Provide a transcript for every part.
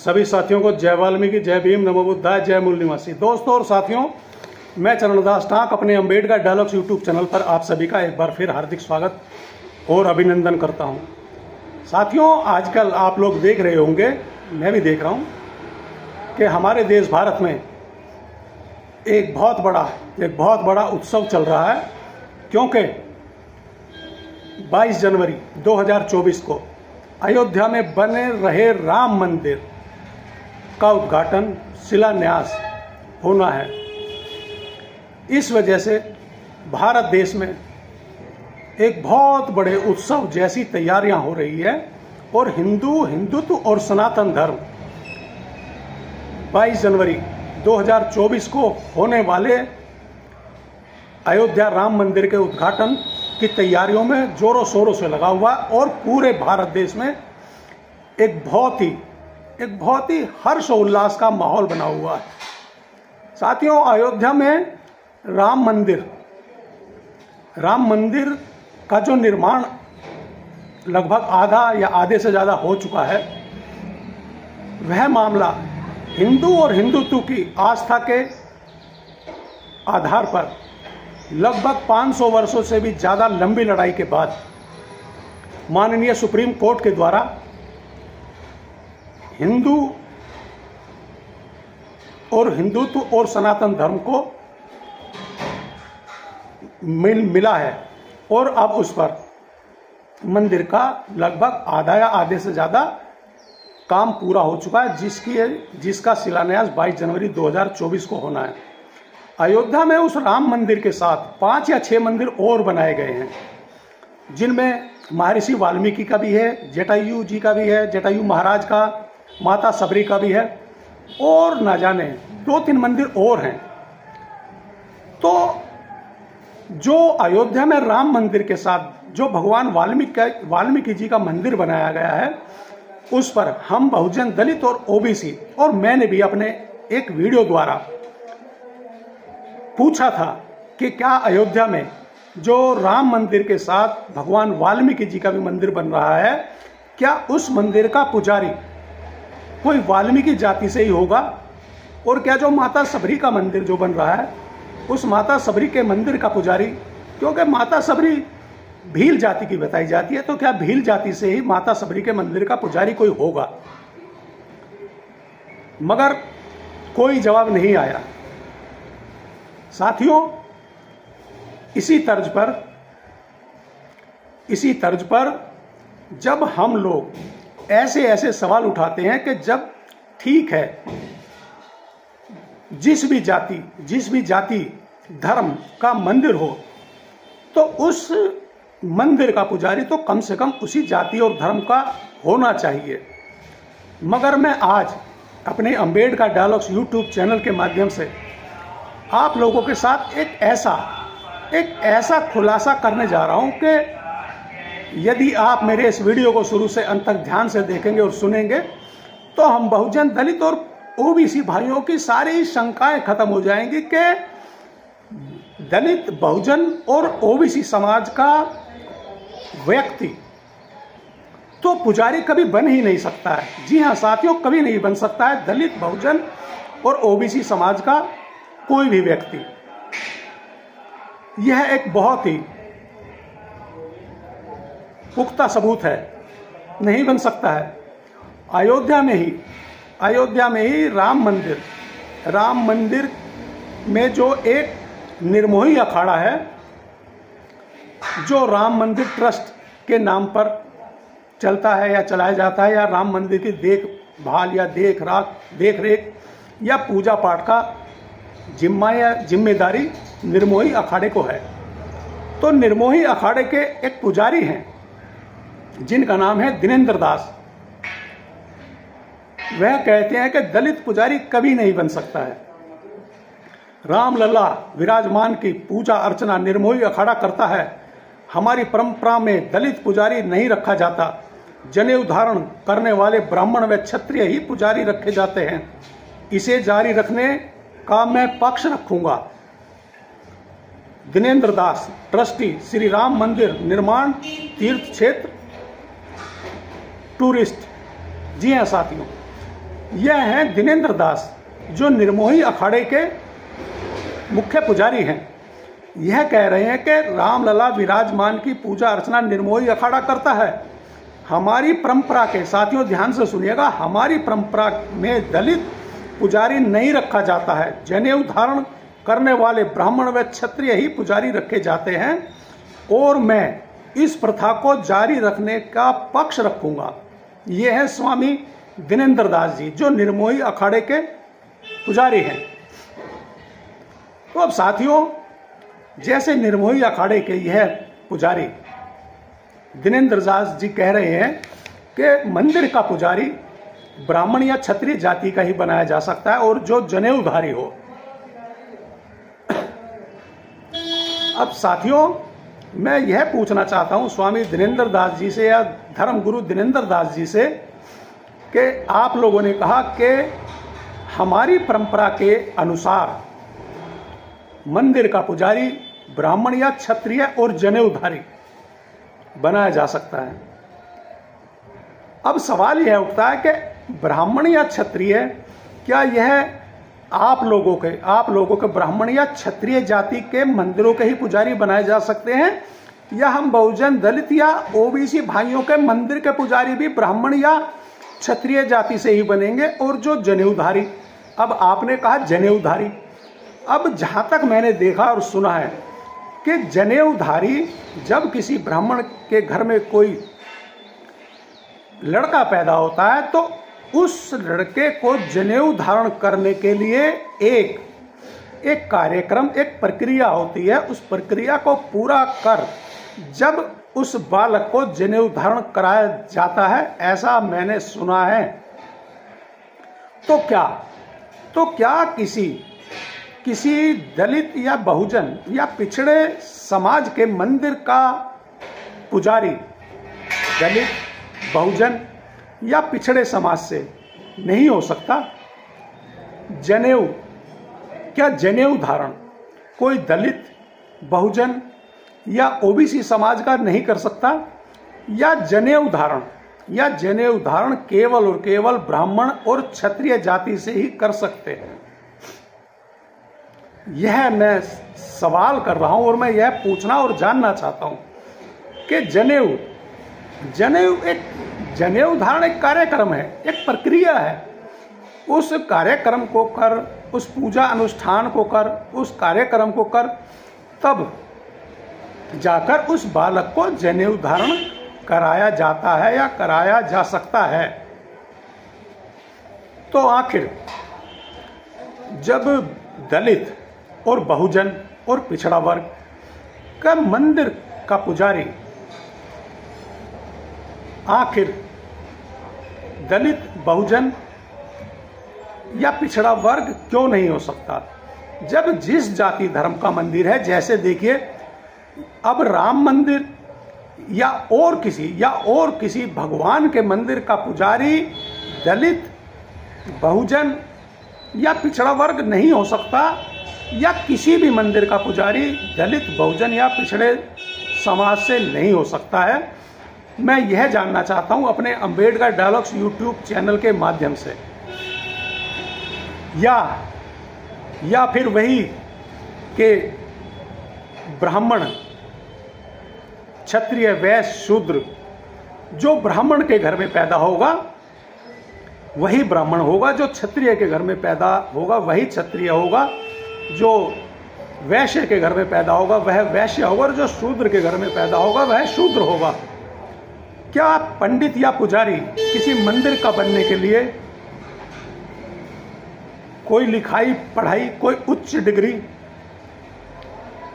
सभी साथियों को जय वाल्मीकि, जय भीम, नमो बुद्धाय, जय मूल निवासी। दोस्तों और साथियों, मैं चरणदास टाक अपने अम्बेडकर डायलॉग्स यूट्यूब चैनल पर आप सभी का एक बार फिर हार्दिक स्वागत और अभिनंदन करता हूं। साथियों, आजकल आप लोग देख रहे होंगे, मैं भी देख रहा हूं कि हमारे देश भारत में एक बहुत बड़ा उत्सव चल रहा है, क्योंकि 22 जनवरी 2024 को अयोध्या में बने रहे राम मंदिर का उद्घाटन, शिलान्यास होना है। इस वजह से भारत देश में एक बहुत बड़े उत्सव जैसी तैयारियां हो रही है और हिंदुत्व और सनातन धर्म 22 जनवरी 2024 को होने वाले अयोध्या राम मंदिर के उद्घाटन की तैयारियों में जोरों शोरों से लगा हुआ और पूरे भारत देश में एक बहुत ही हर्ष उल्लास का माहौल बना हुआ है। साथियों, अयोध्या में राम मंदिर का जो निर्माण लगभग आधा या आधे से ज़्यादा हो चुका है, वह मामला हिंदू और हिंदुत्व की आस्था के आधार पर लगभग 500 वर्षों से भी ज़्यादा लंबी लड़ाई के बाद माननीय सुप्रीम कोर्ट के द्वारा हिंदू और हिंदुत्व और सनातन धर्म को मिला है और अब उस पर मंदिर का लगभग आधा या आधे से ज़्यादा काम पूरा हो चुका है, जिसका शिलान्यास 22 जनवरी 2024 को होना है। अयोध्या में उस राम मंदिर के साथ 5 या 6 मंदिर और बनाए गए हैं, जिनमें महर्षि वाल्मीकि का भी है, जटायु जी का भी है, जटायु महाराज का, माता सबरी का भी है और न जाने 2-3 मंदिर और हैं। तो जो अयोध्या में राम मंदिर के साथ जो भगवान वाल्मीकि जी का मंदिर बनाया गया है, उस पर हम बहुजन दलित और ओबीसी और मैंने भी अपने एक वीडियो द्वारा पूछा था कि क्या अयोध्या में जो राम मंदिर के साथ भगवान वाल्मीकि जी का भी मंदिर बन रहा है, क्या उस मंदिर का पुजारी कोई वाल्मीकि जाति से ही होगा, और क्या जो माता सबरी का मंदिर जो बन रहा है, उस माता सबरी के मंदिर का पुजारी, क्योंकि माता सबरी भील जाति की बताई जाती है, तो क्या भील जाति से ही माता सबरी के मंदिर का पुजारी कोई होगा? मगर कोई जवाब नहीं आया। साथियों, इसी तर्ज पर जब हम लोग ऐसे सवाल उठाते हैं कि जब ठीक है, जिस भी जाति धर्म का मंदिर हो, तो उस मंदिर का पुजारी तो कम से कम उसी जाति और धर्म का होना चाहिए। मगर मैं आज अपने अम्बेडकर डायलॉग्स यूट्यूब चैनल के माध्यम से आप लोगों के साथ एक ऐसा खुलासा करने जा रहा हूं कि यदि आप मेरे इस वीडियो को शुरू से अंत तक ध्यान से देखेंगे और सुनेंगे, तो हम बहुजन दलित और ओबीसी भाइयों की सारी शंकाएं खत्म हो जाएंगी कि दलित, बहुजन और ओबीसी समाज का व्यक्ति तो पुजारी कभी बन ही नहीं सकता है। जी हाँ साथियों, कभी नहीं बन सकता है दलित, बहुजन और ओबीसी समाज का कोई भी व्यक्ति। यह एक बहुत ही पुख्ता सबूत है, नहीं बन सकता है। अयोध्या में ही राम मंदिर में जो एक निर्मोही अखाड़ा है, जो राम मंदिर ट्रस्ट के नाम पर चलता है या चलाया जाता है, या राम मंदिर की देखभाल या देख रेख या पूजा पाठ का जिम्मा या जिम्मेदारी निर्मोही अखाड़े को है। तो निर्मोही अखाड़े के एक पुजारी हैं, जिनका नाम है दिनेंद्र दास। वह कहते हैं कि दलित पुजारी कभी नहीं बन सकता है। रामलला विराजमान की पूजा अर्चना निर्मोही अखाड़ा करता है। हमारी परंपरा में दलित पुजारी नहीं रखा जाता। जनेऊ धारण करने वाले ब्राह्मण व क्षत्रिय ही पुजारी रखे जाते हैं। इसे जारी रखने का मैं पक्ष रखूंगा। दिनेंद्र दास, ट्रस्टी, श्री राम मंदिर निर्माण तीर्थ क्षेत्र टूरिस्ट। जी हाँ साथियों, यह हैं दिनेंद्र दास, जो निर्मोही अखाड़े के मुख्य पुजारी हैं। यह कह रहे हैं कि रामलला विराजमान की पूजा अर्चना निर्मोही अखाड़ा करता है। हमारी परंपरा के, साथियों ध्यान से सुनिएगा, हमारी परंपरा में दलित पुजारी नहीं रखा जाता है। जनेऊ धारण करने वाले ब्राह्मण व क्षत्रिय ही पुजारी रखे जाते हैं और मैं इस प्रथा को जारी रखने का पक्ष रखूंगा। ये हैं स्वामी दिनेंद्र दास जी, जो निर्मोही अखाड़े के पुजारी हैं। तो अब साथियों, जैसे निर्मोही अखाड़े के यह पुजारी दिनेंद्र दास जी कह रहे हैं कि मंदिर का पुजारी ब्राह्मण या क्षत्रिय जाति का ही बनाया जा सकता है और जो जनेऊधारी हो। अब साथियों, मैं यह पूछना चाहता हूं स्वामी दिनेंद्र दास जी से या धर्मगुरु दिनेंद्र दास जी से कि आप लोगों ने कहा कि हमारी परंपरा के अनुसार मंदिर का पुजारी ब्राह्मण या क्षत्रिय और जनेऊधारी बनाया जा सकता है। अब सवाल यह उठता है कि ब्राह्मण या क्षत्रिय, क्या यह आप लोगों के ब्राह्मण या क्षत्रिय जाति के मंदिरों के ही पुजारी बनाए जा सकते हैं, या हम बहुजन दलित या ओबीसी भाइयों के मंदिर के पुजारी भी ब्राह्मण या क्षत्रिय जाति से ही बनेंगे और जो जनेऊधारी, अब आपने कहा जनेऊधारी, अब जहां तक मैंने देखा और सुना है कि जनेऊधारी जब किसी ब्राह्मण के घर में कोई लड़का पैदा होता है तो उस लड़के को जनेऊ धारण करने के लिए एक कार्यक्रम, एक प्रक्रिया होती है। उस प्रक्रिया को पूरा कर जब उस बालक को जनेऊ धारण कराया जाता है, ऐसा मैंने सुना है। तो क्या किसी दलित या बहुजन या पिछड़े समाज के मंदिर का पुजारी दलित, बहुजन या पिछड़े समाज से नहीं हो सकता? जनेऊ धारण कोई दलित, बहुजन या ओबीसी समाज का नहीं कर सकता? या जनेऊ धारण केवल और केवल ब्राह्मण और क्षत्रिय जाति से ही कर सकते हैं? यह मैं सवाल कर रहा हूं और मैं यह पूछना और जानना चाहता हूं कि जनेऊ धारण एक कार्यक्रम है, एक प्रक्रिया है। उस कार्यक्रम को कर, उस पूजा अनुष्ठान को कर, उस कार्यक्रम को कर, तब जाकर उस बालक को जनेऊ धारण कराया जाता है या कराया जा सकता है। तो आखिर जब दलित और बहुजन और पिछड़ा वर्ग का मंदिर का पुजारी, आखिर दलित, बहुजन या पिछड़ा वर्ग क्यों नहीं हो सकता? जब जिस जाति धर्म का मंदिर है, जैसे देखिए अब राम मंदिर या और किसी भगवान के मंदिर का पुजारी दलित, बहुजन या पिछड़ा वर्ग नहीं हो सकता, या किसी भी मंदिर का पुजारी दलित, बहुजन या पिछड़े समाज से नहीं हो सकता है। मैं यह जानना चाहता हूं अपने अंबेडकर डायलॉग्स यूट्यूब चैनल के माध्यम से, या फिर वही के ब्राह्मण, क्षत्रिय, वैश्य, शूद्र, जो ब्राह्मण के घर में पैदा होगा वही ब्राह्मण होगा, जो क्षत्रिय के घर में पैदा होगा वही क्षत्रिय होगा, जो वैश्य के घर में पैदा होगा वह वैश्य होगा, और जो शूद्र के घर में पैदा होगा वह शूद्र होगा। क्या पंडित या पुजारी किसी मंदिर का बनने के लिए कोई लिखाई पढ़ाई, कोई उच्च डिग्री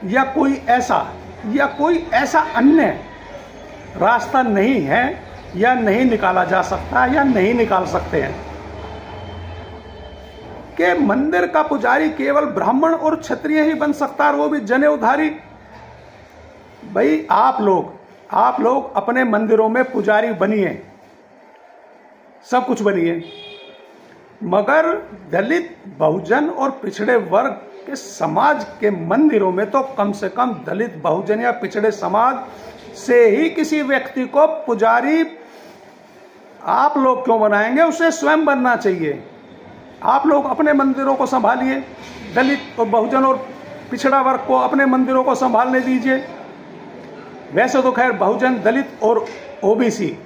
या कोई ऐसा अन्य रास्ता नहीं है, या नहीं निकाला जा सकता, या नहीं निकाल सकते हैं कि मंदिर का पुजारी केवल ब्राह्मण और क्षत्रिय ही बन सकता है, और वो भी जनेऊधारी? भाई आप लोग अपने मंदिरों में पुजारी बनिए, सब कुछ बनिए, मगर दलित, बहुजन और पिछड़े वर्ग के समाज के मंदिरों में तो कम से कम दलित, बहुजन या पिछड़े समाज से ही किसी व्यक्ति को पुजारी आप लोग क्यों बनाएंगे, उसे स्वयं बनना चाहिए। आप लोग अपने मंदिरों को संभालिए, दलित और बहुजन और पिछड़ा वर्ग को अपने मंदिरों को संभालने दीजिए। वैसे तो खैर बहुजन, दलित और ओबीसी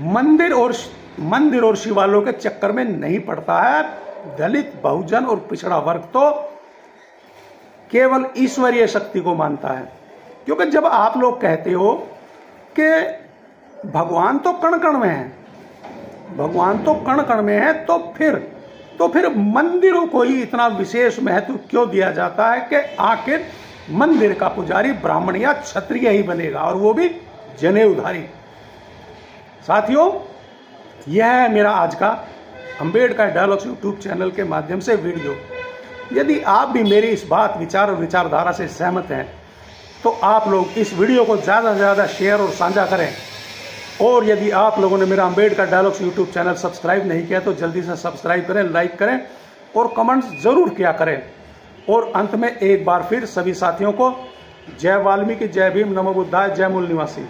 मंदिर और शिवालयों के चक्कर में नहीं पड़ता है। दलित, बहुजन और पिछड़ा वर्ग तो केवल ईश्वरीय शक्ति को मानता है। क्योंकि जब आप लोग कहते हो कि भगवान तो कण कण में है, भगवान तो कण कण में है, तो फिर मंदिरों को ही इतना विशेष महत्व क्यों दिया जाता है कि आखिर मंदिर का पुजारी ब्राह्मण या क्षत्रिय ही बनेगा, और वो भी जनेऊधारी। साथियों, यह है मेरा आज का अंबेडकर डायलॉग्स यूट्यूब चैनल के माध्यम से वीडियो। यदि आप भी मेरी इस बात, विचार और विचारधारा से सहमत हैं तो आप लोग इस वीडियो को ज़्यादा से ज़्यादा शेयर और साझा करें। और यदि आप लोगों ने मेरा Ambedkar dialogues YouTube channel subscribe नहीं किया तो जल्दी से सब्सक्राइब करें, लाइक करें और कमेंट्स ज़रूर किया करें। और अंत में एक बार फिर सभी साथियों को जय वाल्मीकि, जय भीम, नमो बुद्धाय, जय मूल निवासी।